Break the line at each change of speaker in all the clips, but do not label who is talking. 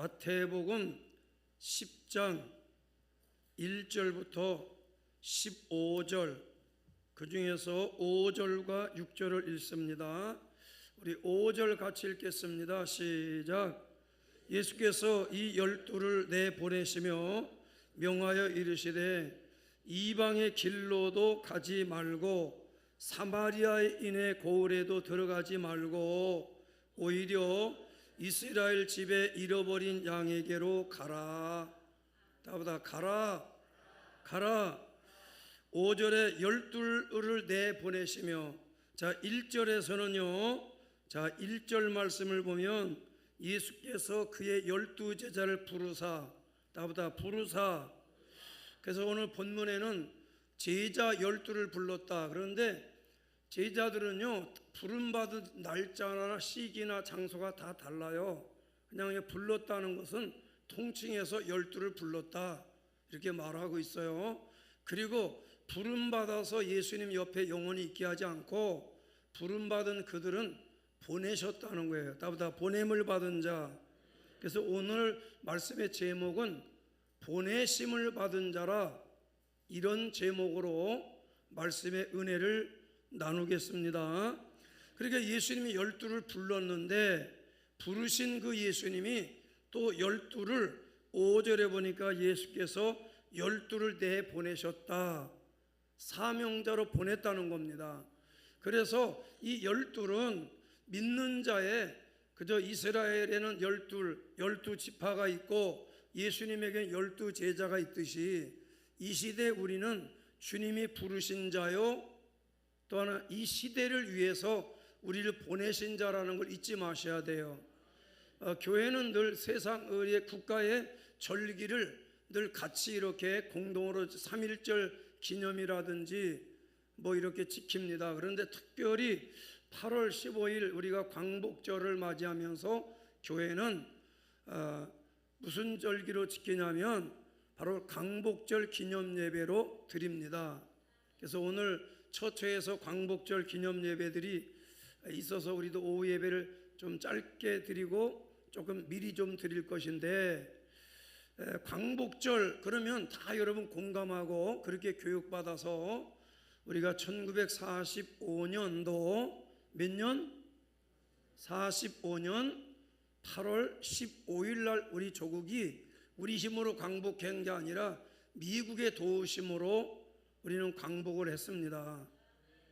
마태복음 10장 1절부터 15절, 그 중에서 5절과 6절을 읽습니다. 우리 5절 같이 읽겠습니다. 시작. 예수께서 이 12를 내보내시며 명하여 이르시되 이방의 길로도 가지 말고 사마리아인의 고을에도 들어가지 말고 오히려 이스라엘 집에 잃어버린 양에게로 가라. 다보다 가라. 5절에 12를 내보내시며, 자 1절에서는요, 자 1절 말씀을 보면 예수께서 그의 12제자를 부르사, 다보다 부르사. 그래서 오늘 본문에는 제자 12를 불렀다. 그런데 제자들은요, 부름받은 날짜나 시기나 장소가 다 달라요. 그냥 불렀다는 것은 통칭해서 12를 불렀다 이렇게 말하고 있어요. 그리고 부름받아서 예수님 옆에 영원히 있게 하지 않고 부름받은 그들은 보내셨다는 거예요. 다보다 보냄을 받은 자. 그래서 오늘 말씀의 제목은 보내심을 받은 자라, 이런 제목으로 말씀의 은혜를 나누겠습니다. 그러니까 예수님이 12를 불렀는데 부르신 그 예수님이 또 12를 5절에 보니까 예수께서 12를 내보내셨다. 사명자로 보냈다는 겁니다. 그래서 이 12는 믿는 자의, 그저 이스라엘에는 12 지파가 있고 예수님에게는 12 제자가 있듯이 이 시대 우리는 주님이 부르신 자요, 또 하나 이 시대를 위해서 우리를 보내신 자라는 걸 잊지 마셔야 돼요. 교회는 늘 세상의 국가의 절기를 늘 같이 이렇게 공동으로 3.1절 기념이라든지 뭐 이렇게 지킵니다. 그런데 특별히 8월 15일 우리가 광복절을 맞이하면서 교회는 무슨 절기로 지키냐면 바로 광복절 기념 예배로 드립니다. 그래서 오늘 처처에서 광복절 기념 예배들이 있어서 우리도 오후 예배를 좀 짧게 드리고 조금 미리 좀 드릴 것인데, 광복절 그러면 다 여러분 공감하고 그렇게 교육받아서 우리가 1945년도 몇 년? 45년 8월 15일 날 우리 조국이 우리 힘으로 광복한 게 아니라 미국의 도우심으로 우리는 광복을 했습니다.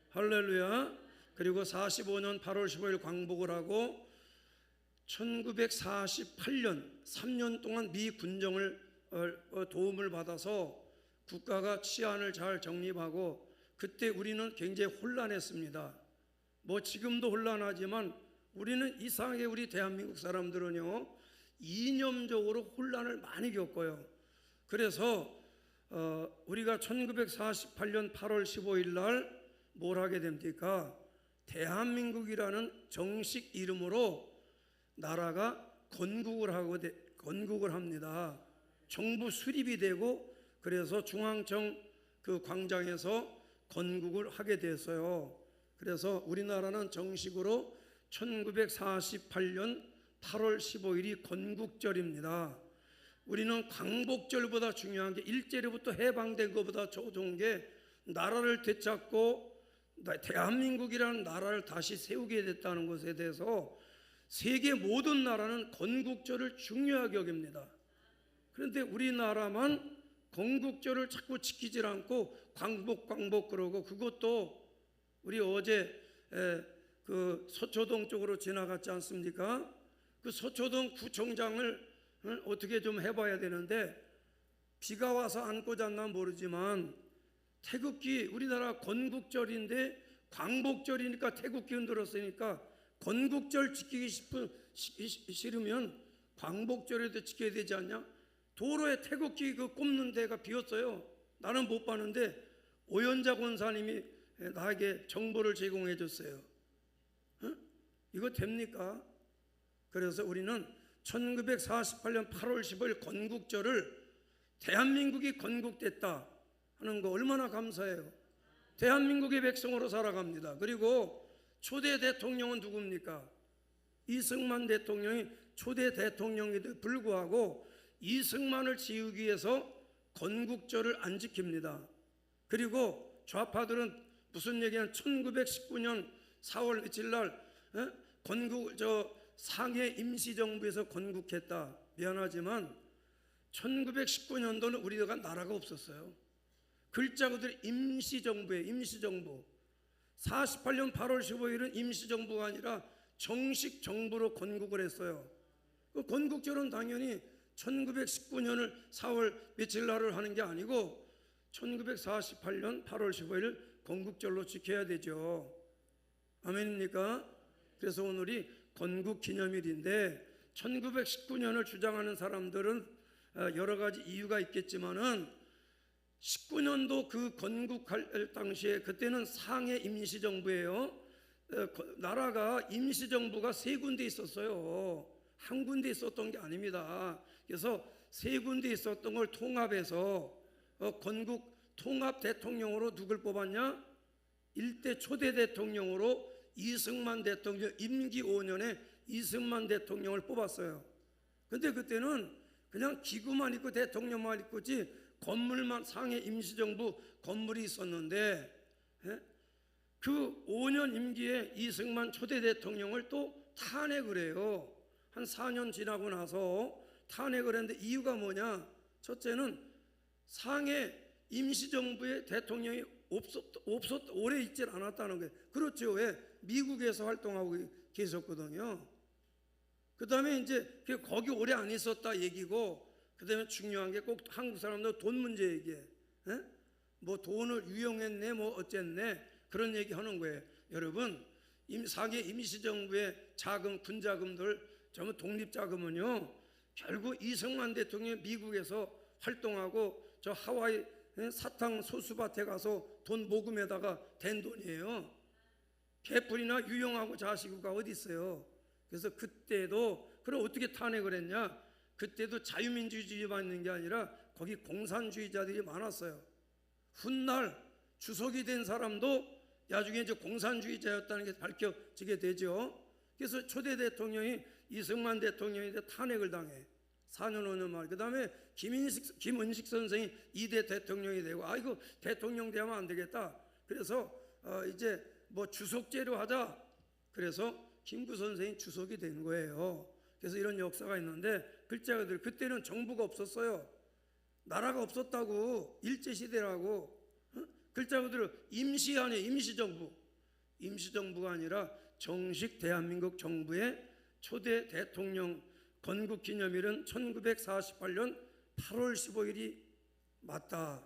할렐루야. 그리고 45년 8월 15일 광복을 하고 1948년 3년 동안 미 군정을 도움을 받아서 국가가 치안을 잘 정립하고, 그때 우리는 굉장히 혼란했습니다. 뭐 지금도 혼란하지만 우리는 이상하게 우리 대한민국 사람들은요, 이념적으로 혼란을 많이 겪어요. 그래서 우리가 1948년 8월 15일 날 뭘 하게 됩니까? 대한민국이라는 정식 이름으로 나라가 건국을 합니다. 정부 수립이 되고, 그래서 중앙청 그 광장에서 건국을 하게 됐어요. 그래서 우리나라는 정식으로 1948년 8월 15일이 건국절입니다. 우리는 광복절보다 중요한 게 일제로부터 해방된 것보다 좋은 게 나라를 되찾고 대한민국이라는 나라를 다시 세우게 됐다는 것에 대해서 세계 모든 나라는 건국절을 중요하게 여깁니다. 그런데 우리나라만 건국절을 자꾸 지키질 않고 광복 그러고, 그것도 우리 어제 그 서초동 쪽으로 지나갔지 않습니까? 그 서초동 구청장을 어떻게 좀 해봐야 되는데, 비가 와서 안 꽂았나 모르지만 태극기, 우리나라 건국절인데 광복절이니까 태극기 흔들었으니까 건국절 지키기 싫으면 광복절에도 지켜야 되지 않냐? 도로에 태극기 그 꼽는 데가 비었어요. 나는 못 봤는데 오연자 권사님이 나에게 정보를 제공해 줬어요. 이거 됩니까? 그래서 우리는 1948년 8월 15일 건국절을 대한민국이 건국됐다 하는 거 얼마나 감사해요. 대한민국의 백성으로 살아갑니다. 그리고 초대 대통령은 누굽니까? 이승만 대통령이 초대 대통령에도 불구하고 이승만을 지우기 위해서 건국절을 안 지킵니다. 그리고 좌파들은 무슨 얘기냐면 1919년 4월 며칠 날 상해 임시정부에서 건국했다. 미안하지만 1919년도는 우리가 나라가 없었어요. 글자 그대로 임시정부예요. 임시정부. 48년 8월 15일은 임시정부가 아니라 정식 정부로 건국을 했어요. 그 건국절은 당연히 1919년을 4월 며칠 날을 하는 게 아니고 1948년 8월 15일 건국절로 지켜야 되죠. 아멘입니까? 그래서 오늘이 건국기념일인데 1919년을 주장하는 사람들은 여러 가지 이유가 있겠지만은 19년도 그 건국할 당시에 그때는 상해 임시정부예요. 나라가 임시정부가 세 군데 있었어요. 한 군데 있었던 게 아닙니다. 그래서 세 군데 있었던 걸 통합해서 건국 통합 대통령으로 누굴 뽑았냐? 일대 초대 대통령으로 이승만 대통령 임기 5년에 이승만 대통령을 뽑았어요. 근데 그때는 그냥 기구만 있고 대통령만 있고지 건물만 상해 임시정부 건물이 있었는데 그 5년 임기에 이승만 초대 대통령을 또 탄핵을 해요. 한 4년 지나고 나서 탄핵을 했는데 이유가 뭐냐? 첫째는 상해 임시정부의 대통령이 오래 있질 않았다는 거예요. 그렇죠. 왜? 미국에서 활동하고 계셨거든요. 그 다음에 이제 거기 오래 안 있었다 얘기고, 그 다음에 중요한 게 꼭 한국 사람들 돈 문제 얘기해. 뭐 돈을 유용했네 뭐 어쨌네 그런 얘기 하는 거예요. 여러분, 상해 임시정부의 자금, 군자금들 전부 독립자금은요 결국 이승만 대통령이 미국에서 활동하고 저 하와이 사탕 소수밭에 가서 돈 모금에다가 댄 돈이에요. 개뿔이나 유용하고 자시구가 어디 있어요. 그래서 그때도 그럼 어떻게 탄핵을 했냐? 그때도 자유민주주의만 있는 게 아니라 거기 공산주의자들이 많았어요. 훗날 주석이 된 사람도 나중에 이제 공산주의자였다는 게 밝혀지게 되죠. 그래서 초대 대통령이 이승만 대통령인데 탄핵을 당해. 4년 5년 만에. 그 다음에 김은식 선생이 2대 대통령이 되고, 이거 대통령 되면 안 되겠다. 그래서 이제 뭐 주석제로 하자. 그래서 김구 선생이 주석이 된 거예요. 그래서 이런 역사가 있는데 글자 그대로 그때는 정부가 없었어요. 나라가 없었다고. 일제시대라고. 글자 그대로 임시안에 임시정부. 임시정부가 아니라 정식 대한민국 정부의 초대 대통령 건국기념일은 1948년 8월 15일이 맞다.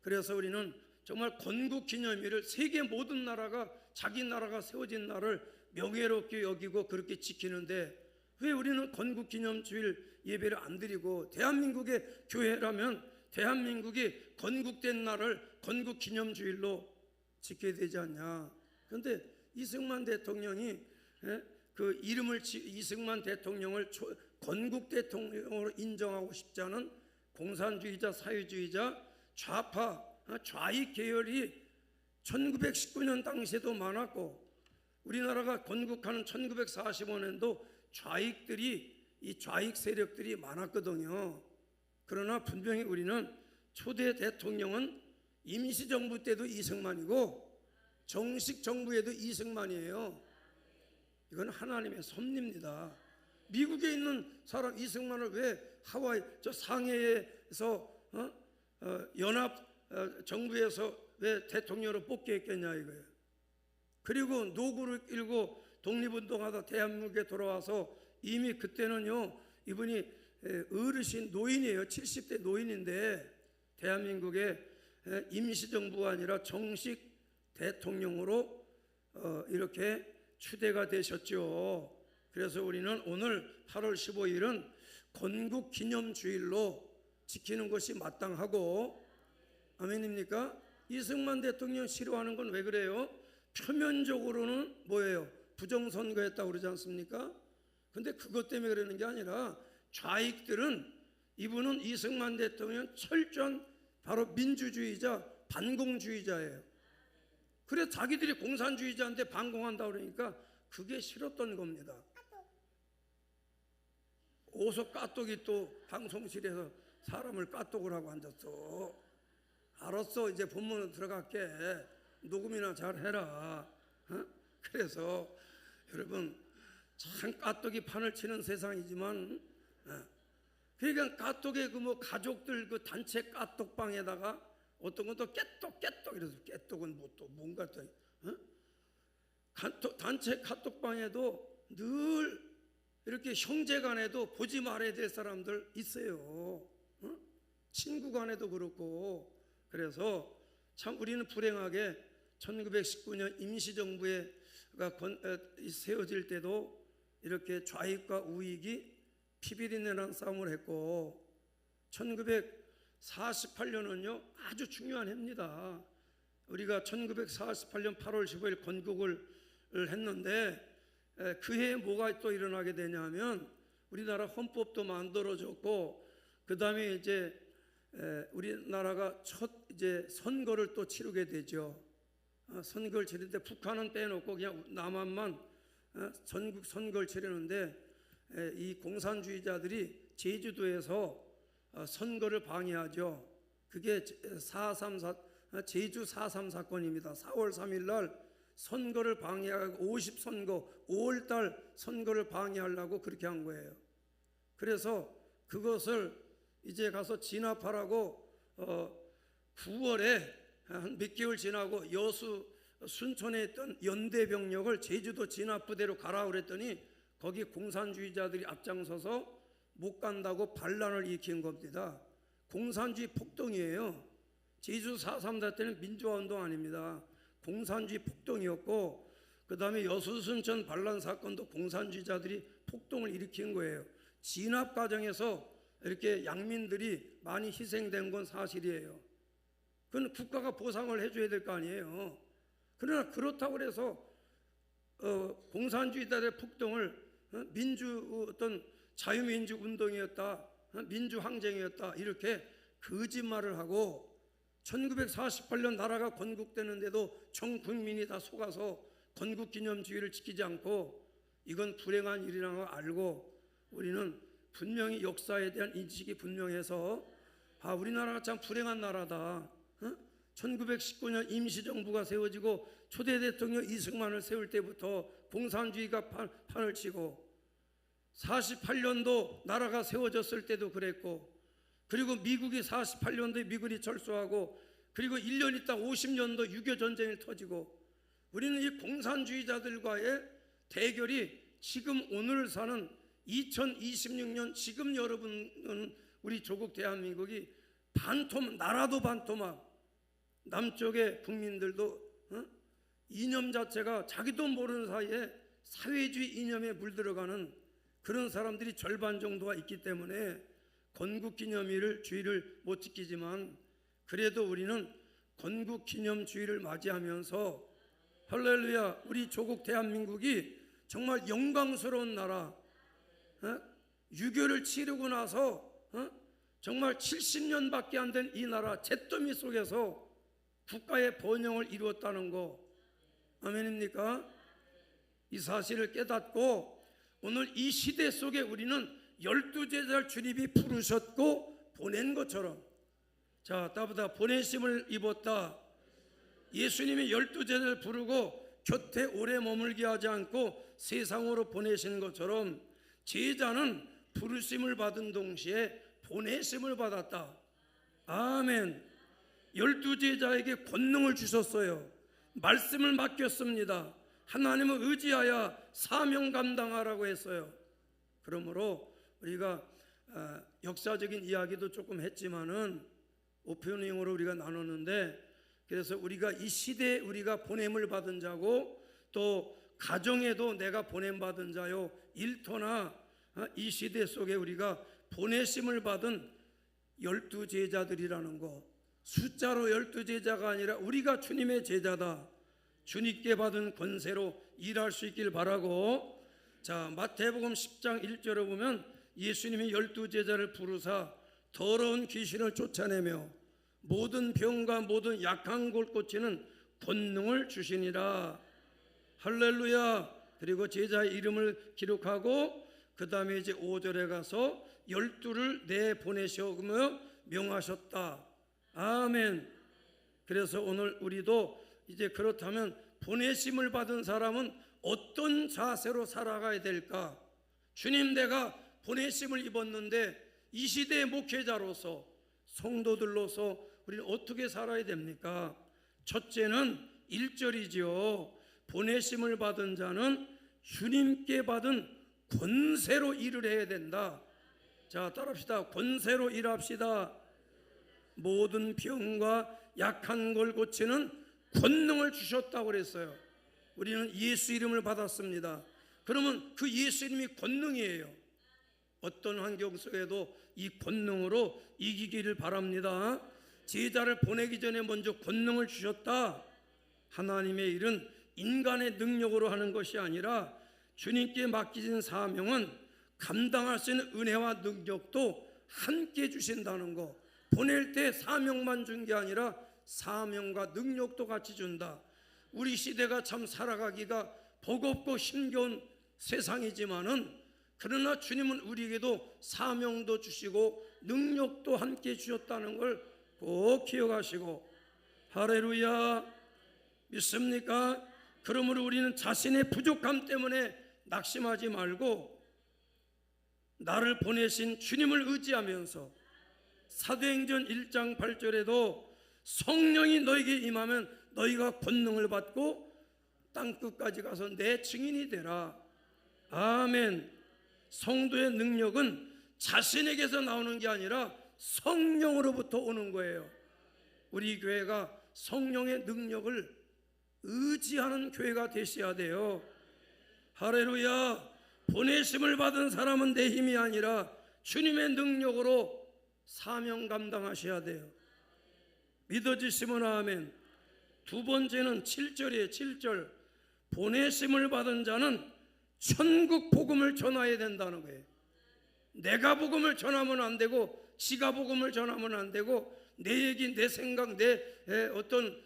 그래서 우리는 정말 건국기념일을 세계 모든 나라가 자기 나라가 세워진 날을 명예롭게 여기고 그렇게 지키는데 왜 우리는 건국기념주일 예배를 안 드리고, 대한민국의 교회라면 대한민국이 건국된 날을 건국기념주일로 지켜야 되지 않냐. 그런데 이승만 대통령이 그 이름을 이승만 대통령을 건국 대통령으로 인정하고 싶지 않은 공산주의자, 사회주의자, 좌파, 좌익 계열이 1919년 당시에도 많았고, 우리나라가 건국하는 1945년도 이 좌익 세력들이 많았거든요. 그러나 분명히 우리는 초대 대통령은 임시정부 때도 이승만이고 정식 정부에도 이승만이에요. 이건 하나님의 섭리입니다. 미국에 있는 사람 이승만을 왜 하와이 저 상해에서 연합 정부에서 왜 대통령으로 뽑게 했겠냐 이거예요. 그리고 노구를 끌고 독립운동하다 대한민국에 돌아와서 이미 그때는요 이분이 어르신 노인이에요. 70대 노인인데 대한민국의 임시정부가 아니라 정식 대통령으로 이렇게 추대가 되셨죠. 그래서 우리는 오늘 8월 15일은 건국기념주일로 지키는 것이 마땅하고, 아멘입니까? 이승만 대통령 싫어하는 건 왜 그래요? 표면적으로는 뭐예요? 부정선거했다고 그러지 않습니까? 근데 그것 때문에 그러는 게 아니라 좌익들은 이분은 이승만 대통령 철저한 바로 민주주의자, 반공주의자예요. 그래서 자기들이 공산주의자한테 반공한다 그러니까 그게 싫었던 겁니다. 어디서 까똑이 또 방송실에서 사람을 까똑을 하고 앉았어. 알았어, 이제 본문으로 들어갈게. 녹음이나 잘 해라. 어? 그래서 여러분, 참 까똑이 판을 치는 세상이지만, 그러니까 까똑의 그 뭐 가족들 그 단체 까똑방에다가 어떤 것도 깨똑 이래서 깨똑은 뭐 또 뭔가 또 단체 카톡방에도 늘 이렇게 형제간에도 보지 말아야 될 사람들 있어요. 친구 간에도 그렇고. 그래서 참 우리는 불행하게 1919년 임시정부가 세워질 때도 이렇게 좌익과 우익이 피비린내난 싸움을 했고, 1948년은요 아주 중요한 해입니다. 우리가 1948년 8월 15일 건국을 했는데, 그 해에 뭐가 또 일어나게 되냐면 우리나라 헌법도 만들어졌고, 그 다음에 이제 우리나라가 첫 이제 선거를 또 치르게 되죠. 선거를 치르는데 북한은 빼놓고 그냥 남한만 전국 선거를 치르는데, 이 공산주의자들이 제주도에서 선거를 방해하죠. 그게 4.3 제주 4.3 사건입니다. 4월 3일 날 선거를 방해하고 50선거 5월달 선거를 방해하려고 그렇게 한 거예요. 그래서 그것을 이제 가서 진압하라고 9월에 한 몇 개월 지나고 여수 순천에 있던 연대병력을 제주도 진압부대로 가라 그랬더니 거기 공산주의자들이 앞장서서 못 간다고 반란을 일으킨 겁니다. 공산주의 폭동이에요. 제주 4.3 때는 민주화운동 아닙니다. 공산주의 폭동이었고, 그 다음에 여수 순천 반란 사건도 공산주의자들이 폭동을 일으킨 거예요. 진압 과정에서 이렇게 양민들이 많이 희생된 건 사실이에요. 그건 국가가 보상을 해줘야 될 거 아니에요. 그러나 그렇다고 해서 공산주의자들의 폭동을 어떤 자유민주 운동이었다, 민주항쟁이었다 이렇게 거짓말을 하고, 1948년 나라가 건국되는데도 전 국민이 다 속아서 건국기념주의를 지키지 않고, 이건 불행한 일이라는 걸 알고 우리는 분명히 역사에 대한 인식이 분명해서 우리나라가 참 불행한 나라다. 1919년 임시정부가 세워지고 초대 대통령 이승만을 세울 때부터 공산주의가 판을 치고, 48년도 나라가 세워졌을 때도 그랬고, 그리고 미국이 48년도에 미군이 철수하고, 그리고 1년 있다 50년도 6.25 전쟁이 터지고, 우리는 이 공산주의자들과의 대결이 지금 오늘 사는 2026년 지금 여러분은 우리 조국 대한민국이 나라도 반토막, 남쪽의 국민들도 이념 자체가 자기도 모르는 사이에 사회주의 이념에 물들어가는 그런 사람들이 절반 정도가 있기 때문에 건국기념일을 주의를 못 지키지만, 그래도 우리는 건국기념주의를 맞이하면서 할렐루야, 우리 조국 대한민국이 정말 영광스러운 나라, 6.25를 치르고 나서 정말 70년밖에 안 된 이 나라 잿더미 속에서 국가의 번영을 이루었다는 거, 아멘입니까? 이 사실을 깨닫고 오늘 이 시대 속에 우리는 12제자를 주님이 부르셨고 보낸 것처럼, 자, 따보다 보내심을 입었다. 예수님이 12제자를 부르고 곁에 오래 머물게 하지 않고 세상으로 보내신 것처럼, 제자는 부르심을 받은 동시에 보내심을 받았다. 아멘. 12제자에게 권능을 주셨어요. 말씀을 맡겼습니다. 하나님을 의지하여 사명 감당하라고 했어요. 그러므로 우리가 역사적인 이야기도 조금 했지만은 오프닝으로 우리가 나눴는데, 그래서 우리가 이 시대에 우리가 보냄을 받은 자고, 또 가정에도 내가 보냄받은 자요, 일터나 이 시대 속에 우리가 보내심을 받은 12제자들이라는 것, 숫자로 12제자가 아니라 우리가 주님의 제자다, 주님께 받은 권세로 일할 수 있길 바라고, 자, 마태복음 10장 1절에 보면 예수님이 12제자를 부르사 더러운 귀신을 쫓아내며 모든 병과 모든 약한 곳 고치는 권능을 주시니라. 할렐루야. 그리고 제자의 이름을 기록하고 그 다음에 이제 5절에 가서 12를 내보내시며 명하셨다. 아멘. 그래서 오늘 우리도 이제 그렇다면 보내심을 받은 사람은 어떤 자세로 살아가야 될까? 주님, 내가 보내심을 입었는데 이 시대의 목회자로서, 성도들로서 우리는 어떻게 살아야 됩니까? 첫째는 1절이지요. 보내심을 받은 자는 주님께 받은 권세로 일을 해야 된다. 자, 따라합시다. 권세로 일합시다. 모든 병과 약한 걸 고치는 권능을 주셨다고 그랬어요. 우리는 예수 이름을 받았습니다. 그러면 그 예수 이름이 권능이에요. 어떤 환경 속에도 이 권능으로 이기기를 바랍니다. 제자를 보내기 전에 먼저 권능을 주셨다. 하나님의 일은 인간의 능력으로 하는 것이 아니라 주님께 맡기신 사명은 감당할 수 있는 은혜와 능력도 함께 주신다는 거. 보낼 때 사명만 준 게 아니라 사명과 능력도 같이 준다. 우리 시대가 참 살아가기가 버겁고 힘겨운 세상이지만은, 그러나 주님은 우리에게도 사명도 주시고 능력도 함께 주셨다는 걸 꼭 기억하시고, 할렐루야. 믿습니까? 그러므로 우리는 자신의 부족함 때문에 낙심하지 말고 나를 보내신 주님을 의지하면서, 사도행전 1장 8절에도 성령이 너에게 임하면 너희가 권능을 받고 땅끝까지 가서 내 증인이 되라. 아멘. 성도의 능력은 자신에게서 나오는 게 아니라 성령으로부터 오는 거예요. 우리 교회가 성령의 능력을 의지하는 교회가 되셔야 돼요. 할렐루야. 보내심을 받은 사람은 내 힘이 아니라 주님의 능력으로 사명 감당하셔야 돼요. 믿어지시면 아멘. 두 번째는 7절이에요. 7절. 보내심을 받은 자는 천국 복음을 전해야 된다는 거예요. 내가 복음을 전하면 안 되고, 지가 복음을 전하면 안 되고, 내 얘기, 내 생각, 내 어떤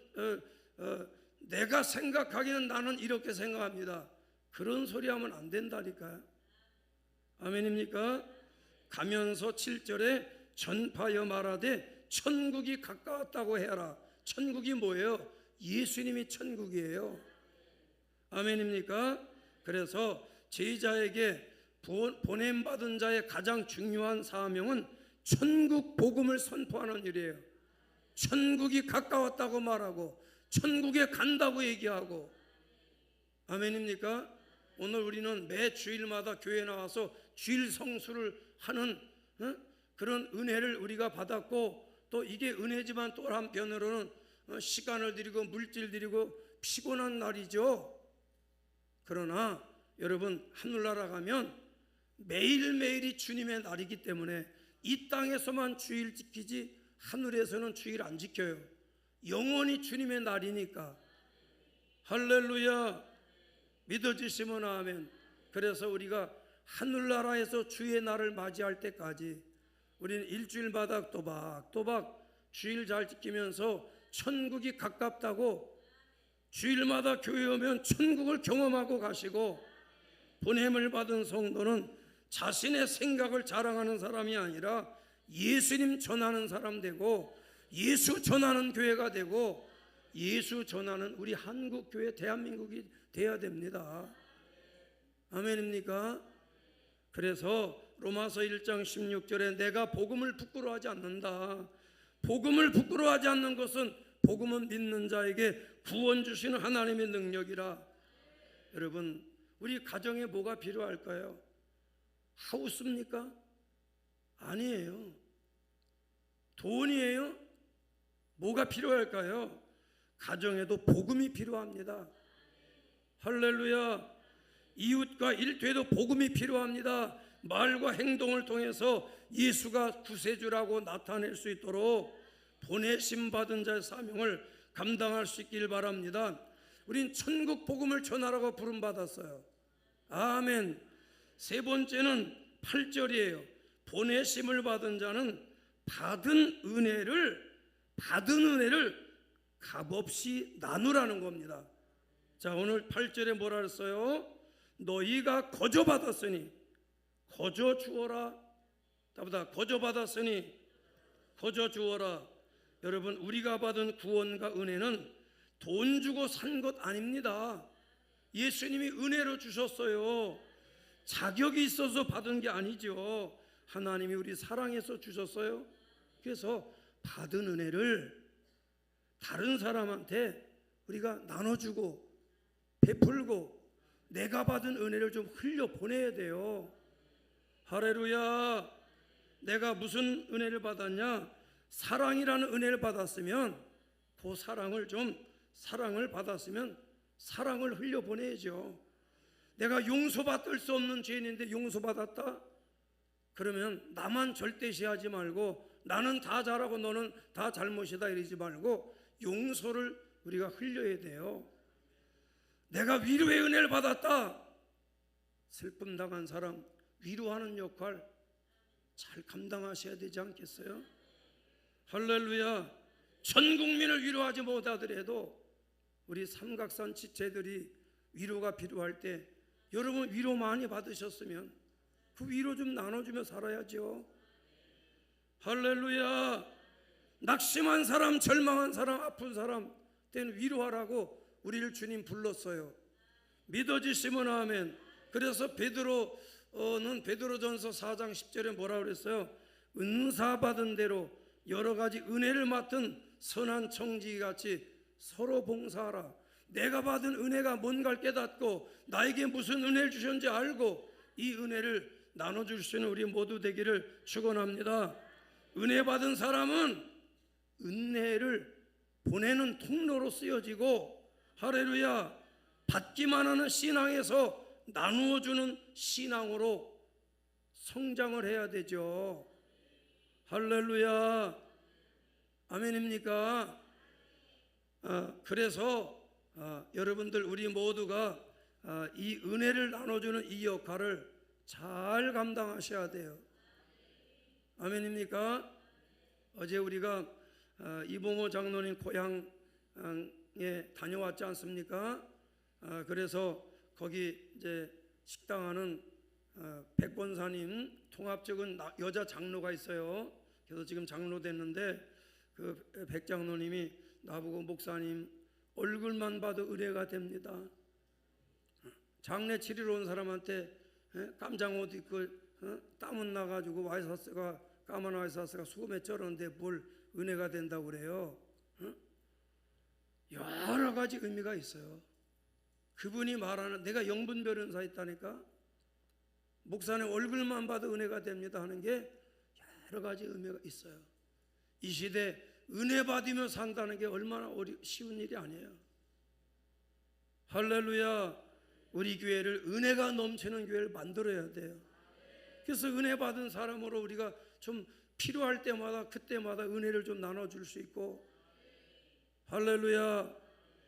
내가 생각하기는 나는 이렇게 생각합니다. 그런 소리 하면 안 된다니까요. 아멘입니까? 가면서 7절에 전파하여 말하되 천국이 가까웠다고 해라. 천국이 뭐예요? 예수님이 천국이에요. 아멘입니까? 그래서 제자에게 보냄받은 자의 가장 중요한 사명은 천국 복음을 선포하는 일이에요. 천국이 가까웠다고 말하고 천국에 간다고 얘기하고. 아멘입니까? 오늘 우리는 매 주일마다 교회에 나와서 주일 성수를 하는 그런 은혜를 우리가 받았고, 또 이게 은혜지만 또 한편으로는 시간을 들이고 물질 들이고 피곤한 날이죠. 그러나 여러분, 하늘나라 가면 매일매일이 주님의 날이기 때문에 이 땅에서만 주일 지키지 하늘에서는 주일 안 지켜요. 영원히 주님의 날이니까. 할렐루야. 믿어지시면 아멘. 그래서 우리가 하늘나라에서 주의 날을 맞이할 때까지 우리는 일주일마다 또박또박 주일 잘 지키면서 천국이 가깝다고, 주일마다 교회 오면 천국을 경험하고 가시고, 보냄을 받은 성도는 자신의 생각을 자랑하는 사람이 아니라 예수님 전하는 사람 되고, 예수 전하는 교회가 되고, 예수 전하는 우리 한국교회, 대한민국이 돼야 됩니다. 아멘입니까? 그래서 로마서 1장 16절에 내가 복음을 부끄러워하지 않는다. 복음을 부끄러워하지 않는 것은 복음은 믿는 자에게 구원 주시는 하나님의 능력이라. 여러분, 우리 가정에 뭐가 필요할까요? 하우스입니까? 아니에요. 돈이에요? 뭐가 필요할까요? 가정에도 복음이 필요합니다. 할렐루야. 이웃과 일터에도 복음이 필요합니다. 말과 행동을 통해서 예수가 구세주라고 나타낼 수 있도록 보내심 받은 자의 사명을 감당할 수 있길 바랍니다. 우린 천국 복음을 전하라고 부름받았어요. 아멘. 세 번째는 8절이에요. 보내심을 받은 자는 받은 은혜를 값없이 나누라는 겁니다. 자, 오늘 8절에 뭐라 했어요? 너희가 거저 받았으니 거저 주어라. 따보다 거저 받았으니 거저 주어라. 여러분, 우리가 받은 구원과 은혜는 돈 주고 산 것 아닙니다. 예수님이 은혜로 주셨어요. 자격이 있어서 받은 게 아니죠. 하나님이 우리 사랑해서 주셨어요. 그래서 받은 은혜를 다른 사람한테 우리가 나눠주고 베풀고 내가 받은 은혜를 좀 흘려 보내야 돼요. 할렐루야. 내가 무슨 은혜를 받았냐? 사랑이라는 은혜를 받았으면 그 사랑을 받았으면 사랑을 흘려 보내야죠. 내가 용서받을 수 없는 죄인인데 용서받았다? 그러면 나만 절대시하지 말고 나는 다 잘하고 너는 다 잘못이다 이러지 말고 용서를 우리가 흘려야 돼요. 내가 위로의 은혜를 받았다. 슬픔 당한 사람 위로하는 역할 잘 감당하셔야 되지 않겠어요? 할렐루야. 전 국민을 위로하지 못하더라도 우리 삼각산 지체들이 위로가 필요할 때 여러분 위로 많이 받으셨으면 그 위로 좀 나눠주며 살아야죠. 할렐루야. 낙심한 사람, 절망한 사람, 아픈 사람 때는 위로하라고 우리를 주님 불렀어요. 믿어지시면 아멘. 그래서 베드로는 베드로전서 4장 10절에 뭐라 그랬어요? 은사 받은 대로 여러 가지 은혜를 맡은 선한 청지기같이 서로 봉사하라. 내가 받은 은혜가 뭔가를 깨닫고 나에게 무슨 은혜를 주셨는지 알고 이 은혜를 나눠줄 수 있는 우리 모두 되기를 축원합니다. 은혜 받은 사람은 은혜를 보내는 통로로 쓰여지고, 할렐루야, 받기만 하는 신앙에서 나누어주는 신앙으로 성장을 해야 되죠. 할렐루야. 아멘입니까? 그래서 여러분들 우리 모두가 이 은혜를 나눠주는 이 역할을 잘 감당하셔야 돼요. 아멘입니까? 어제 우리가 이봉호 장로님 고향에 다녀왔지 않습니까? 그래서 거기 이제 식당하는 백권사님 통합적인 여자 장로가 있어요. 그래서 지금 장로 됐는데 그 백 장로님이 나보고 목사님 얼굴만 봐도 은혜가 됩니다. 장례 치르러 온 사람한테 깜장 옷 입고 땀은 나가지고 와이셔츠가 까만 와이셔츠가 수금에 쩔었는데 뭘 은혜가 된다고 그래요. 여러 가지 의미가 있어요. 그분이 말하는, 내가 영분 변호사 있다니까, 목사님 얼굴만 봐도 은혜가 됩니다 하는 게 여러 가지 의미가 있어요. 이 시대 은혜 받으며 산다는 게 얼마나 쉬운 일이 아니에요. 할렐루야. 우리 교회를 은혜가 넘치는 교회를 만들어야 돼요. 그래서 은혜 받은 사람으로 우리가 좀 필요할 때마다 그때마다 은혜를 좀 나눠줄 수 있고, 할렐루야.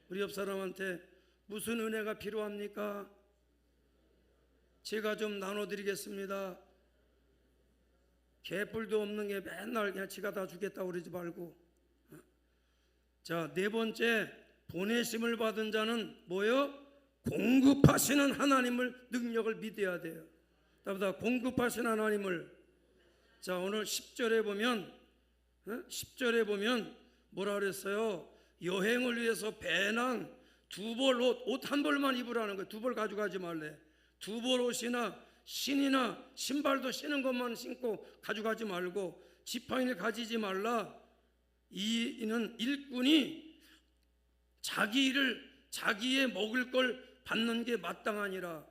우리 옆 사람한테 무슨 은혜가 필요합니까? 제가 좀 나눠드리겠습니다. 개뿔도 없는 게 맨날 그냥 지가 다 주겠다고 그러지 말고. 자, 네 번째, 보내심을 받은 자는 뭐요? 공급하시는 하나님을, 능력을 믿어야 돼요. 다보다 공급하시는 하나님을. 자, 오늘 10절에 보면 뭐라 그랬어요? 여행을 위해서 배낭, 두벌 옷 한 벌만 입으라는 거예요. 두 벌 가져가지 말래. 두 벌 옷이나 신이나 신발도 신은 것만 신고 가져가지 말고 지팡이를 가지지 말라. 이는 일꾼이 자기의 먹을 걸 받는 게 마땅하니라.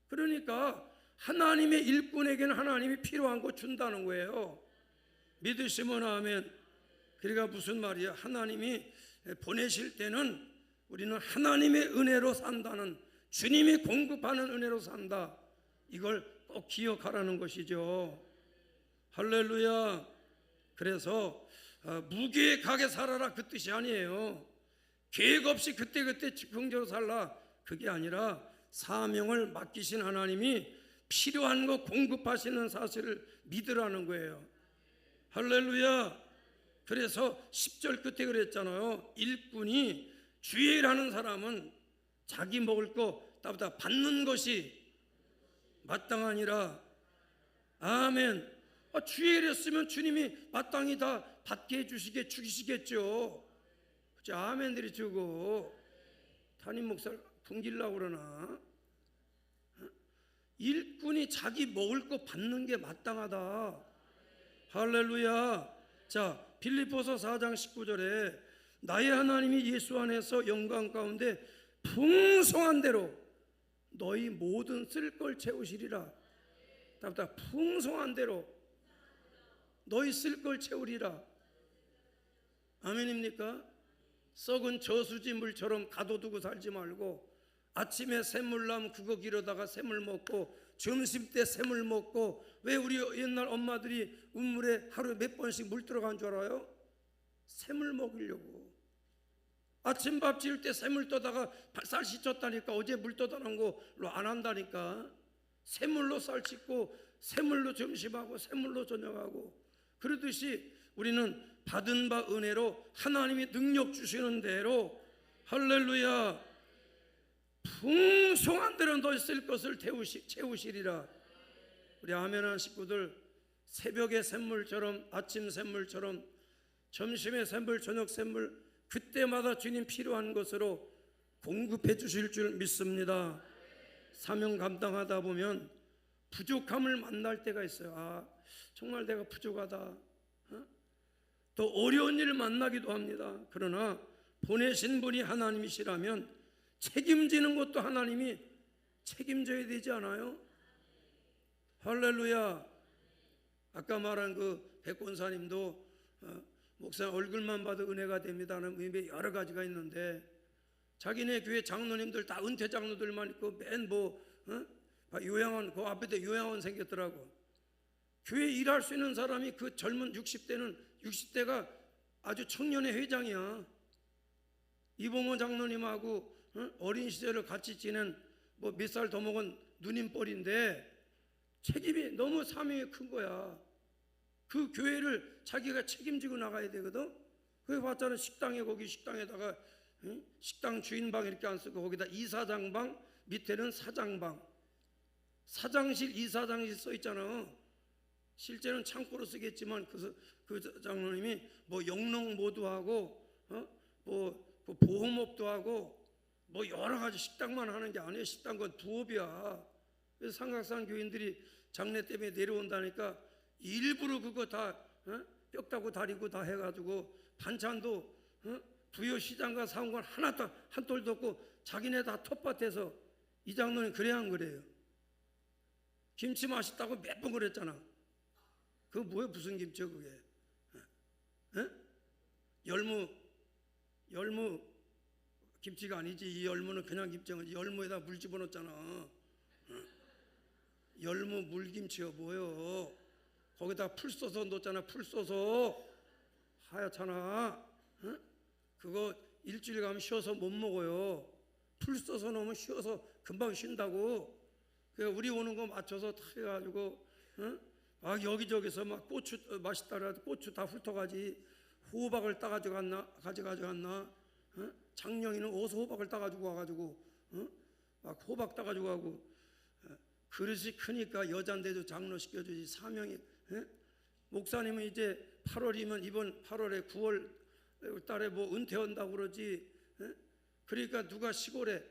그러니까 하나님의 일꾼에게는 하나님이 필요한 거 준다는 거예요. 믿으시면 아멘. 그러니까 무슨 말이야? 하나님이 보내실 때는 우리는 하나님의 은혜로 산다는, 주님이 공급하는 은혜로 산다. 이걸 꼭 기억하라는 것이죠. 할렐루야. 그래서 무계획하게 살아라 그 뜻이 아니에요. 계획 없이 그때그때 즉흥적으로 살라 그게 아니라 사명을 맡기신 하나님이 필요한 거 공급하시는 사실을 믿으라는 거예요. 할렐루야. 그래서 10절 끝에 그랬잖아요. 일꾼이 주의 일하는 사람은 자기 먹을 거 따보다 받는 것이 마땅하니라. 아멘. 주의 일했으면 주님이 마땅히 다 받게 해주시게 죽이시겠죠. 그치? 아멘들이 주고 담임 목사를 풍기려고 그러나? 일꾼이 자기 먹을 거 받는 게 마땅하다. 할렐루야. 자, 빌립보서 4장 19절에 나의 하나님이 예수 안에서 영광 가운데 풍성한 대로 너희 모든 쓸 걸 채우시리라. 답답 풍성한 대로 너희 쓸 걸 채우리라. 아멘입니까? 썩은 저수지 물처럼 가둬두고 살지 말고 아침에 샘물 나면 그거 기르다가 샘물 먹고 점심 때 샘물 먹고, 왜 우리 옛날 엄마들이 우물에 하루에 몇 번씩 물 들어간 줄 알아요? 샘물 먹으려고. 아침밥 지을 때 샘물 떠다가 쌀 씻었다니까. 어제 물 떠다 놓은 걸로 안 한다니까. 샘물로 쌀 씻고 샘물로 점심하고 샘물로 저녁하고. 그러듯이 우리는 받은 바 은혜로 하나님이 능력 주시는 대로 할렐루야 풍성한 대로 너희 쓸 것을 채우시리라. 우리 아멘한 식구들, 새벽의 샘물처럼, 아침 샘물처럼, 점심의 샘물, 저녁 샘물, 그때마다 주님 필요한 것으로 공급해 주실 줄 믿습니다. 사명 감당하다 보면 부족함을 만날 때가 있어요. 정말 내가 부족하다. 또 어려운 일을 만나기도 합니다. 그러나 보내신 분이 하나님이시라면 책임지는 것도 하나님이 책임져야 되지 않아요? 할렐루야. 아까 말한 그 백권사님도 목사 얼굴만 봐도 은혜가 됩니다는 의미 여러 가지가 있는데, 자기네 교회 장로님들 다 은퇴 장로들만 있고 맨 요양원, 그 앞에 요양원 생겼더라고. 교회 일할 수 있는 사람이 그 젊은 60대가 아주 청년의 회장이야. 이봉호 장로님하고 어린 시절을 같이 지낸 몇 살 더 먹은 누님뻘인데 책임이 너무 사명이 큰 거야. 그 교회를 자기가 책임지고 나가야 되거든. 그래 봤잖아. 거기 식당에다가 식당 주인방 이렇게 안 쓰고 거기다 이사장방, 밑에는 사장방, 사장실, 이사장실 써 있잖아. 실제는 창고로 쓰겠지만 그 장로님이 영농모도 하고 보험업도 하고 여러 가지 식당만 하는 게 아니에요. 식당 건 부업이야. 그래서 삼각산 교인들이 장례 때문에 내려온다니까 일부러 그거 다 뼈 따고 다리고 다 해가지고 반찬도 부여시장과 상관 하나도 한 톨도 없고 자기네 다 텃밭에서. 이 장로님 그래야 안 그래요? 김치 맛있다고 몇 번 그랬잖아. 그거 뭐야? 무슨 김치야 그게? 열무 김치가 아니지. 이 열무는 그냥 김치야. 열무에다 물 집어넣었잖아. 열무 물김치요 뭐요? 거기다 풀 써서 넣었잖아. 풀 써서 하얗잖아. 그거 일주일 가면 쉬어서 못 먹어요. 풀 써서 넣으면 쉬어서 금방 쉰다고. 그러니까 우리 오는 거 맞춰서 다 해가지고 여기저기서 막 고추 맛있다 그래도 고추 다 훑어가지. 호박을 따가지고 갔나? 장영이는 어디서 호박을 따가지고 와가지고 막 호박 따가지고 가고. 그릇이 크니까 여잔데도 장로 시켜주지. 사명이. 목사님은 이제 8월이면 이번 8월에 9월 달에 은퇴한다고 그러지. 그러니까 누가 시골에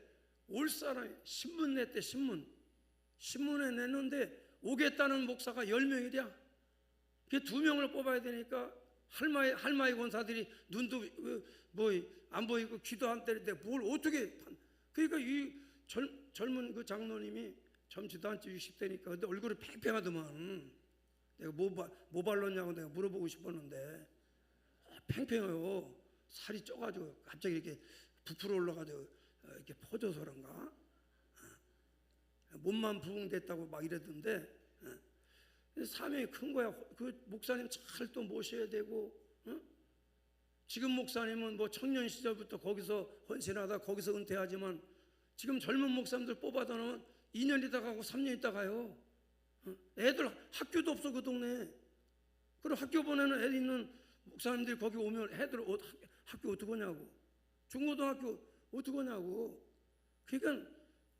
올 사람이 신문 냈대. 신문에 냈는데 오겠다는 목사가 10명이랴. 그 2명을 뽑아야 되니까 할마이 권사들이 눈도 안 보이고 귀도 안 때리는데 뭘 어떻게. 그러니까 이 젊은 그 장로님이 젊지도 않지 60대니까. 근데 얼굴이 팽팽하더만. 내가 뭐 발랐냐고 내가 물어보고 싶었는데 팽팽해요. 살이 쪄가지고 갑자기 이렇게 부풀어 올라가지고 이렇게 퍼져서 그런가. 몸만 부흥됐다고 막 이랬던데. 사명이 큰 거야. 그 목사님 잘 또 모셔야 되고. 지금 목사님은 청년 시절부터 거기서 헌신하다 거기서 은퇴하지만 지금 젊은 목사님들 뽑아다 놓으면 2년 있다 가고 3년 있다 가요. 애들 학교도 없어 그 동네. 그리고 학교 보내는 애 있는 목사님들이 거기 오면 애들 학교 어떻게 하냐고. 중고등학교 어떻게 하냐고. 그러니까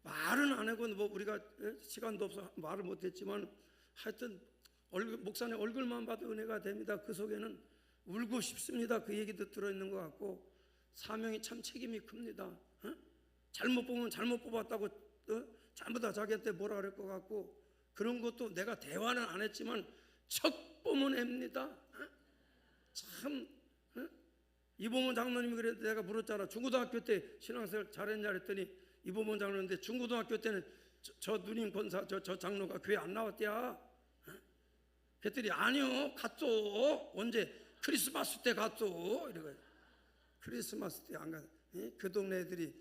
말은 안 하고 우리가 시간도 없어 말을 못했지만 하여튼 목사님 얼굴만 봐도 은혜가 됩니다. 그 속에는 울고 싶습니다. 그 얘기도 들어있는 것 같고 사명이 참 책임이 큽니다. 잘못 보면 잘못 뽑았다고 전부 다 자기한테 뭐라 그럴 것 같고 그런 것도 내가 대화는 안 했지만 척 보면 앱니다. 참 이보문 장로님이 그래도 내가 물었잖아. 중고등학교 때 신앙생활 잘했냐 그랬더니 이보문 장로인데 중고등학교 때는 저 누님 권사 저 장로가 교회 안 나왔대야. 그랬더니 아니요 갔어. 언제? 크리스마스 때 갔어. 이래가 크리스마스 때 안 가. 그 동네 애들이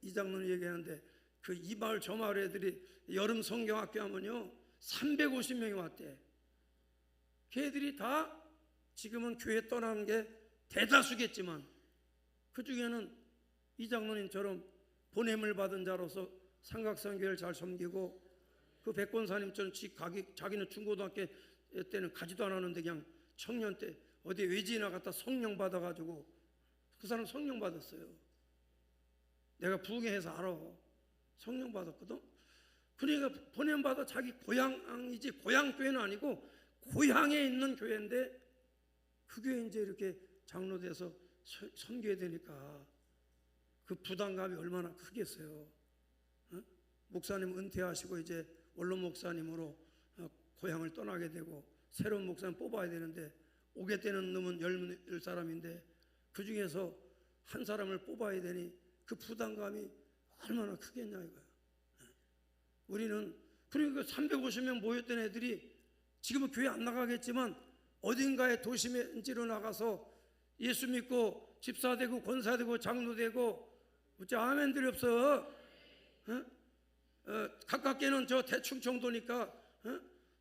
이 장로님 얘기하는데 그 이 마을 저 마을 애들이 여름 성경학교 하면요 350명이 왔대. 걔들이 다 지금은 교회 떠나는 게 대다수겠지만 그 중에는 이 장로님처럼 보냄을 받은 자로서 삼각성교회를 잘 섬기고 그 백권사님처럼 자기는 중고등학교 때는 가지도 않았는데 그냥 청년 때 어디 외지에 나갔다 성령 받아가지고 그 사람 성령 받았어요. 내가 부흥회에서 알아. 성령 받았거든. 그러니까 보냄 받아 자기 고향이지 고향 교회는 아니고 고향에 있는 교회인데 그 교회 이제 이렇게 장로 돼서 섬겨야 되니까 그 부담감이 얼마나 크겠어요. 목사님 은퇴하시고 이제 원로 목사님으로 고향을 떠나게 되고 새로운 목사님 뽑아야 되는데 오게 되는 놈은 10사람인데 그 중에서 한 사람을 뽑아야 되니 그 부담감이 얼마나 크겠냐 이거야. 우리는 그리고 350명 모였던 애들이 지금은 교회 안 나가겠지만 어딘가에 도심지로 나가서 예수 믿고 집사 되고 권사 되고 장로 되고 어째 아멘들이 없어. 가깝게는 저 대충 정도니까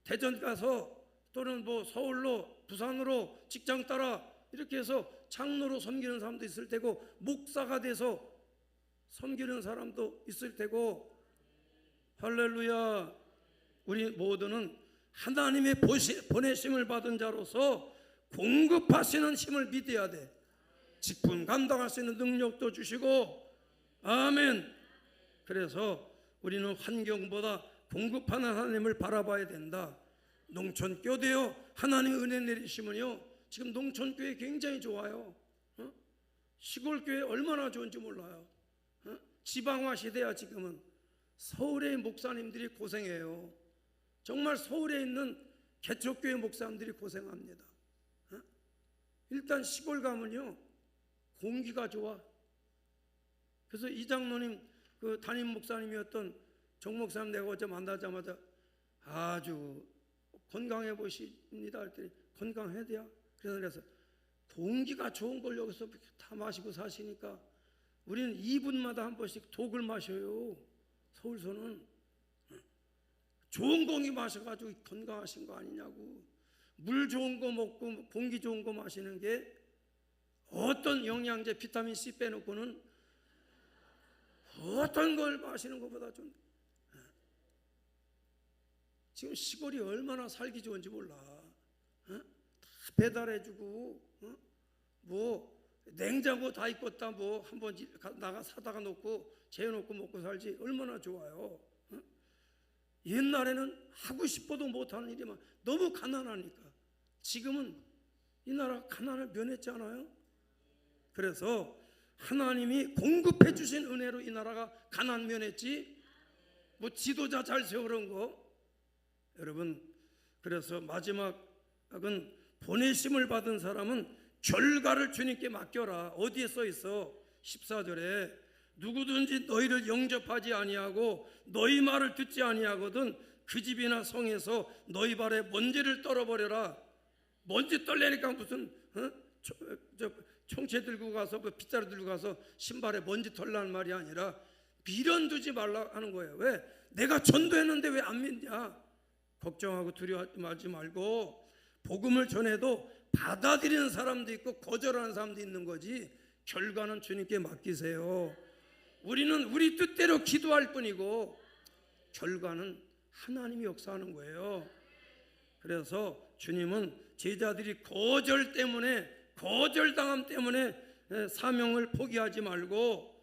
대전 가서 또는 뭐 서울로 부산으로 직장 따라 이렇게 해서 장로로 섬기는 사람도 있을 테고 목사가 돼서 섬기는 사람도 있을 테고 할렐루야. 우리 모두는 하나님의 보내심을 받은 자로서 공급하시는 힘을 믿어야 돼. 직분 감당할 수 있는 능력도 주시고 아멘. 그래서 우리는 환경보다 공급하는 하나님을 바라봐야 된다. 농촌교대요 하나님의 은혜 내리시면요 지금 농촌교회 굉장히 좋아요. 시골교회 얼마나 좋은지 몰라요. 지방화 시대야. 지금은 서울의 목사님들이 고생해요. 정말 서울에 있는 개척교회 목사님들이 고생합니다. 일단 시골 가면요 공기가 좋아. 그래서 이 장로님 그 담임 목사님이었던 정 목사님 내가 어제 만나자마자 아주 건강해 보십니다 그랬더니 건강해야 돼요. 그래서 공기가 좋은 걸 여기서 다 마시고 사시니까 우리는 2분마다 한 번씩 독을 마셔요. 서울서는 좋은 공기 마셔가지고 건강하신 거 아니냐고. 물 좋은 거 먹고 공기 좋은 거 마시는 게 어떤 영양제 비타민C 빼놓고는 어떤 걸 마시는 것보다 좀 지금 시골이 얼마나 살기 좋은지 몰라. 다 배달해주고 뭐 냉장고 다 있겠다 뭐 한번 나가 사다가 놓고 재워놓고 먹고 살지 얼마나 좋아요. 옛날에는 하고 싶어도 못하는 일이만 너무 가난하니까. 지금은 이 나라 가난을 면했지 않아요? 그래서 하나님이 공급해 주신 은혜로 이 나라가 가난 면했지 뭐 지도자 잘 세우는 거. 여러분 그래서 마지막은 보내심을 받은 사람은 결과를 주님께 맡겨라. 어디에 써 있어? 14절에 누구든지 너희를 영접하지 아니하고 너희 말을 듣지 아니하거든 그 집이나 성에서 너희 발에 먼지를 떨어버려라. 먼지 떨래니까 무슨 총채 들고 가서 빗자루 들고 가서 신발에 먼지 털라는 말이 아니라 미련 두지 말라 하는 거예요. 왜? 내가 전도했는데 왜 안 믿냐? 걱정하고 두려워하지 말고 복음을 전해도 받아들이는 사람도 있고 거절하는 사람도 있는 거지 결과는 주님께 맡기세요. 우리는 우리 뜻대로 기도할 뿐이고 결과는 하나님이 역사하는 거예요. 그래서 주님은 제자들이 거절당함 때문에 사명을 포기하지 말고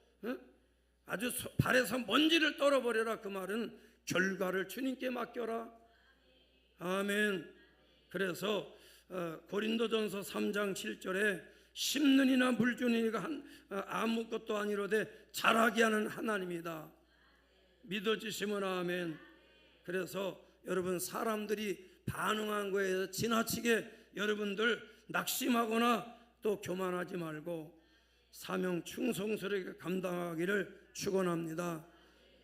아주 발에서 먼지를 떨어버려라. 그 말은 결과를 주님께 맡겨라. 아멘. 그래서 고린도전서 3장 7절에 심는 이나 물 주는 이가 아무것도 아니로되 자라게 하는 하나님이다. 믿어지시면 아멘. 그래서 여러분, 사람들이 반응한 거에 지나치게 여러분들 낙심하거나 또 교만하지 말고 사명 충성스럽게 감당하기를 축원합니다.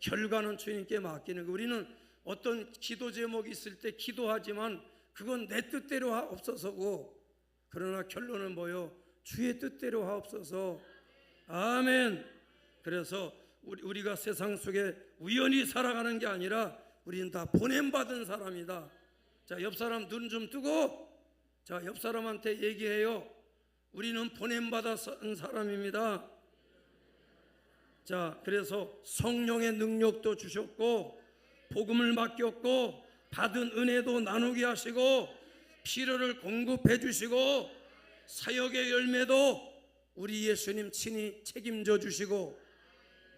결과는 주님께 맡기는 거. 우리는 어떤 기도 제목이 있을 때 기도하지만 그건 내 뜻대로 하옵소서고, 그러나 결론은 뭐요? 주의 뜻대로 하옵소서. 아멘. 그래서 우리가 세상 속에 우연히 살아가는 게 아니라 우리는 다 보냄받은 사람이다. 자, 옆 사람 눈 좀 뜨고, 자, 옆 사람한테 얘기해요. 우리는 보냄받은 사람입니다. 자, 그래서 성령의 능력도 주셨고, 복음을 맡겼고, 받은 은혜도 나누게 하시고, 필요를 공급해 주시고, 사역의 열매도 우리 예수님 친히 책임져 주시고,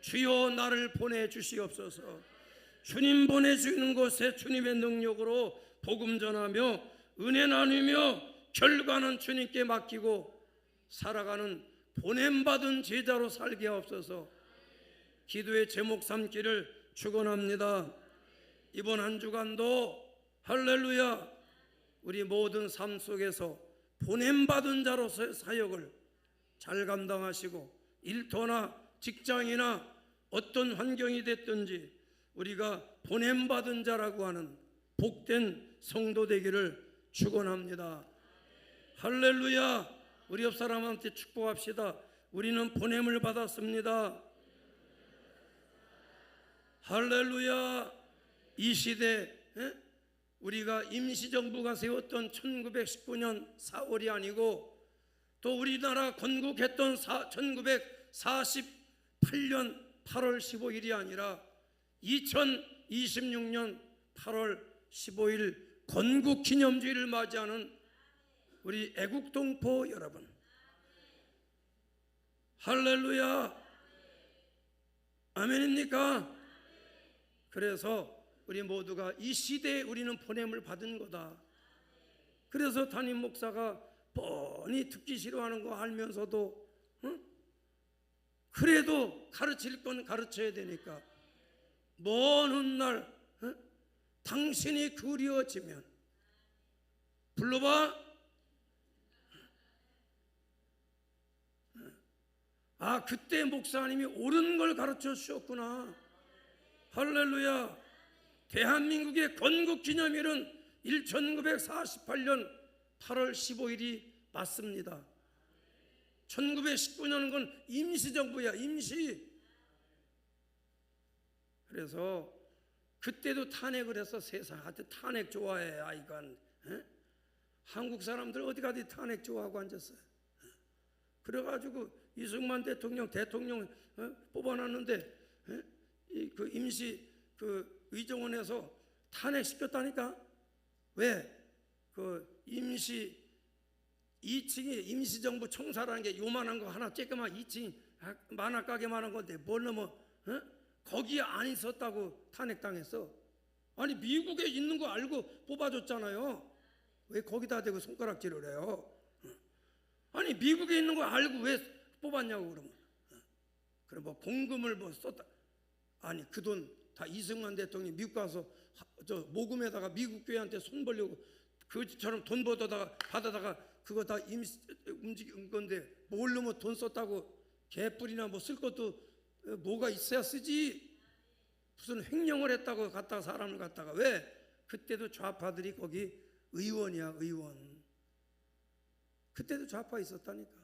주여 나를 보내주시옵소서. 주님 보내주는 곳에 주님의 능력으로 복음 전하며 은혜 나누며 결과는 주님께 맡기고 살아가는 보냄받은 제자로 살게 하옵소서. 기도의 제목 삼기를 축원합니다. 이번 한 주간도 할렐루야, 우리 모든 삶 속에서 보냄받은 자로서의 사역을 잘 감당하시고, 일터나 직장이나 어떤 환경이 됐든지 우리가 보냄받은 자라고 하는 복된 성도 되기를 축원합니다. 할렐루야. 우리 옆 사람한테 축복합시다. 우리는 보냄을 받았습니다. 할렐루야. 이 시대 우리가 임시정부가 세웠던 1919년 4월이 아니고, 또 우리나라 건국했던 1948년 8월 15일이 아니라 2026년 8월 15일 건국기념주의를 맞이하는 우리 애국동포 여러분, 할렐루야. 아멘입니까? 그래서 우리 모두가 이 시대에 우리는 보냄을 받은 거다. 그래서 담임 목사가 뻔히 듣기 싫어하는 거 알면서도 그래도 가르칠 건 가르쳐야 되니까, 먼 훗날 당신이 그리워지면 불러봐. 아, 그때 목사님이 옳은 걸 가르쳐 주셨구나. 할렐루야. 대한민국의 건국기념일은 1948년 8월 15일이 맞습니다. 1919년은 건 임시정부야, 임시. 그래서 그때도 탄핵을 해서, 세상 하여튼 탄핵 좋아해 아이가. 한국 사람들 어디 가도 탄핵 좋아하고 앉았어요. 그래가지고 이승만 대통령 뽑아놨는데 그 임시 그 의정원에서 탄핵시켰다니까. 왜? 그 임시 2층이 임시정부 청사라는 게 요만한 거 하나, 쬐끄만 2층 만화가게만한 건데 뭘 넘어 거기에 안 있었다고 탄핵당했어. 아니, 미국에 있는 거 알고 뽑아줬잖아요. 왜 거기다 대고 손가락질을 해요? 아니, 미국에 있는 거 알고 왜 뽑았냐고. 그러면 그럼 뭐 공금을 뭐 썼다. 아니, 그 돈 다 이승만 대통령이 미국 가서 저 모금에다가 미국 교회한테 손 벌려고 그처럼 돈 받아다가 그거 다 움직인 건데, 뭘로 뭐 돈 썼다고 개뿔이나 뭐 쓸 것도 뭐가 있어야 쓰지. 무슨 횡령을 했다고 갖다가 사람을 갖다가. 왜? 그때도 좌파들이 거기 의원이야, 의원. 그때도 좌파 있었다니까.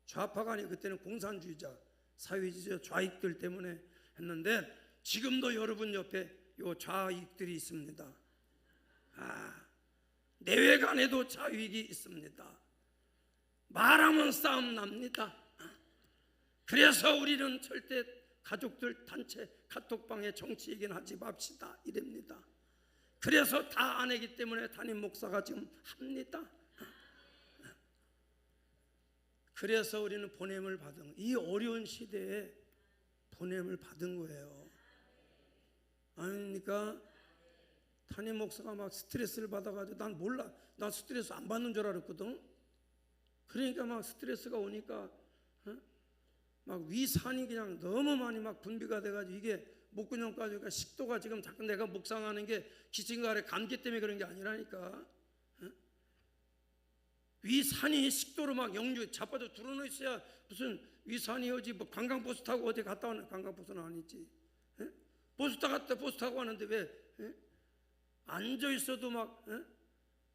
좌파가 아니고 그때는 공산주의자, 사회주의자 좌익들 때문에 했는데, 지금도 여러분 옆에 요 좌익들이 있습니다. 내외간에도 좌익이 있습니다. 말하면 싸움 납니다. 그래서 우리는 절대 가족들 단체 카톡방에 정치 얘기는 하지 맙시다 이랍니다. 그래서 다 안 하기 때문에 담임 목사가 지금 합니다. 그래서 우리는 보냄을 받은, 이 어려운 시대에 보냄을 받은 거예요. 아닙니까? 담임 목사가 막 스트레스를 받아가지고 난 몰라. 난 스트레스 안 받는 줄 알았거든. 그러니까 막 스트레스가 오니까 막 위산이 그냥 너무 많이 막 분비가 돼가지고 이게 목구멍까지 그러니까 식도가 지금 자꾸 내가 묵상하는 게 기침가래 감기 때문에 그런 게 아니라니까. 위산이 식도로 막 영주 자빠져 들어놓 있어야 무슨 위산이 오지. 뭐 관광버스 타고 어디 갔다 오는 관광버스는 아니지. 버스 타고 왔는데 왜 앉아 있어도 막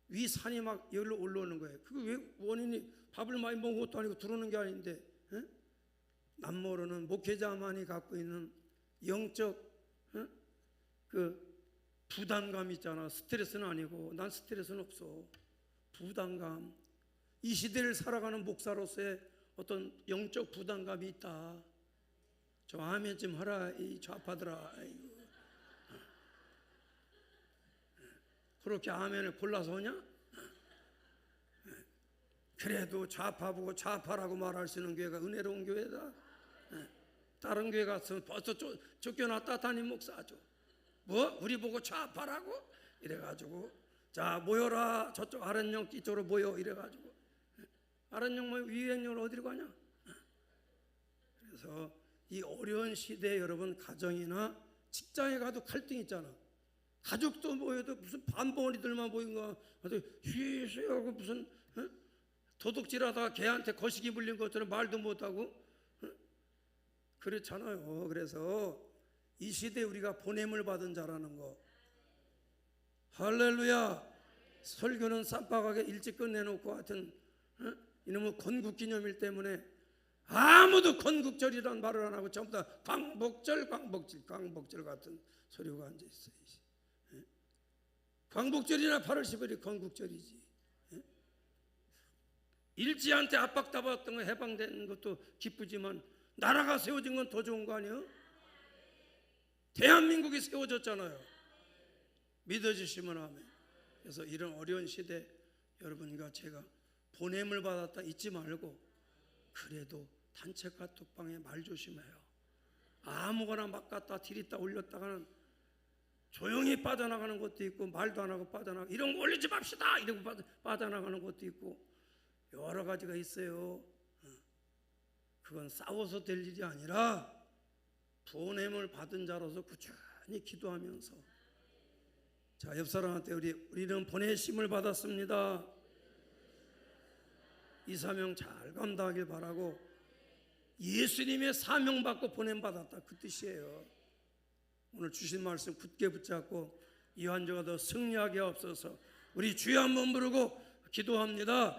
위산이 막 여기로 올라오는 거예요. 그게 왜 원인이 밥을 많이 먹은 것도 아니고 들어오는 게 아닌데 남모르는 목회자만이 갖고 있는 영적 그 부담감 있잖아. 스트레스는 아니고 난 스트레스는 없어. 부담감. 이 시대를 살아가는 목사로서의 어떤 영적 부담감이 있다. 좀 아멘 좀 하라 이 좌파들아. 아이고. 그렇게 아멘을 골라서 오냐? 그래도 좌파 보고 좌파라고 말할 수 있는 교회가 은혜로운 교회다. 다른 교회 가서 벌써 쫓겨났다 담임 목사죠. 뭐 우리 보고 좌파라고 이래가지고 자 모여라 저쪽 아랫령 이쪽으로 모여 이래가지고 아랫령 모여 위엔령으로 어디로 가냐? 그래서 이 어려운 시대에 여러분 가정이나 직장에 가도 갈등이 있잖아. 가족도 모여도 무슨 반봉어리들만 모인 거 아주 휘휘하고 무슨 도둑질하다가 개한테 거시기 물린 것처럼 말도 못하고 그렇잖아요. 그래서 이 시대에 우리가 보냄을 받은 자라는 거. 할렐루야. 설교는 쌈박하게 일찍 끝내놓고 하여튼 이놈의 건국기념일 때문에 아무도 건국절이란 말을 안 하고 전부 다 광복절 같은 소리가 앉아있어요. 광복절이나 8월 10일이 건국절이지. 일제한테 압박받았던 거 해방된 것도 기쁘지만 나라가 세워진 건 더 좋은 거 아니에요? 대한민국이 세워졌잖아요. 믿어주시면 아멘. 그래서 이런 어려운 시대 여러분과 제가 보냄을 받았다 잊지 말고 그래도 단체 카톡방에 말 조심해요. 아무거나 막 갖다 디렸다 올렸다가는 조용히 빠져나가는 것도 있고 말도 안 하고 빠져나가고 이런 거 올리지 맙시다 이러고 빠져나가는 것도 있고 여러 가지가 있어요. 그건 싸워서 될 일이 아니라 보냄을 받은 자로서 꾸준히 기도하면서 자, 옆 사람한테 우리는 보내심을 받았습니다. 이 사명 잘 감당하길 바라고 예수님의 사명 받고 보냄 받았다 그 뜻이에요. 오늘 주신 말씀 굳게 붙잡고 이 환자가 더 승리하게 없어서 우리 주여 한번 부르고 기도합니다.